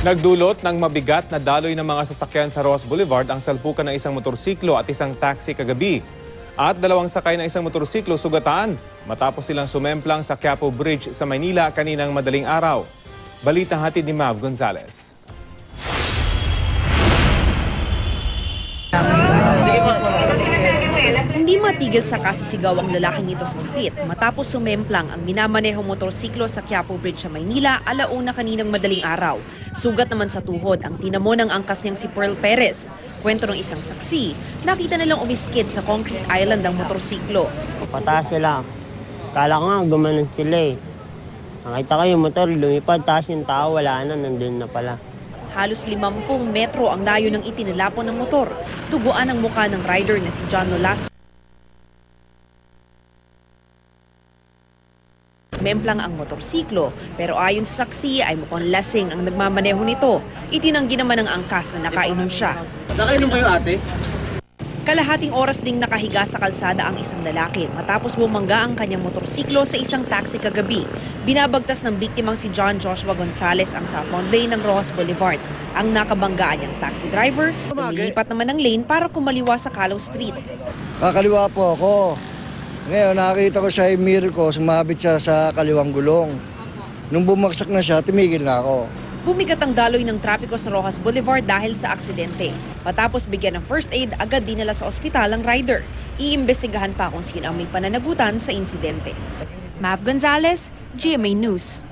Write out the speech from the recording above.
Nagdulot ng mabigat na daloy ng mga sasakyan sa Rojas Boulevard ang salpukan ng isang motorsiklo at isang taxi kagabi. At dalawang sakay ng isang motorsiklo sugatan matapos silang sumemplang sa Quiapo Bridge sa Maynila kaninang madaling araw. Balitang hatid ni Mav Gonzalez. Hindi matigil sa kasisigaw ang lalaking ito sa sakit matapos sumemplang ang minamanehong motorsiklo sa Quiapo Bridge sa Maynila alauna kaninang madaling araw. Sugat naman sa tuhod ang tinamo ng angkas niyang si Pearl Perez. Kwento ng isang saksi, nakita nilang umiskid sa concrete island ang motorsiklo. Pataas sila. Kala ko nga gumanon sila eh. Nakita ko yung motor, lumipad, taas yung tao, wala na, nandun na pala. Halos 50 metro ang layo ng itinalapon ng motor. Tuguan ang mukha ng rider na si John Nolasco. Memplang ang motorsiklo, pero ayon sa saksi ay mukhang lasing ang nagmamaneho nito. Itinanggi naman ng angkas na nakainom siya. Nakainom kayo, ate? Kalahating oras ding nakahiga sa kalsada ang isang lalaki matapos bumangga ang kanyang motorsiklo sa isang taxi kagabi. Binabagtas ng biktimang si John Joshua Gonzalez ang southbound lane ng Rojas Boulevard. Ang nakabanggaan niyang taxi driver, lumilipat naman ng lane para kumaliwa sa Calo Street. Kakaliwa po ako. Ngayon, nakita ko siya yung mirror ko, sumabit siya sa kaliwang gulong. Nung bumagsak na siya, tumigil na ako. Bumigat ang daloy ng trapiko sa Rojas Boulevard dahil sa aksidente. Patapos bigyan ng first aid, agad dinala sa ospital ang rider. Iimbestigahan pa kung sino ang may pananagutan sa insidente. Mav Gonzalez, GMA News.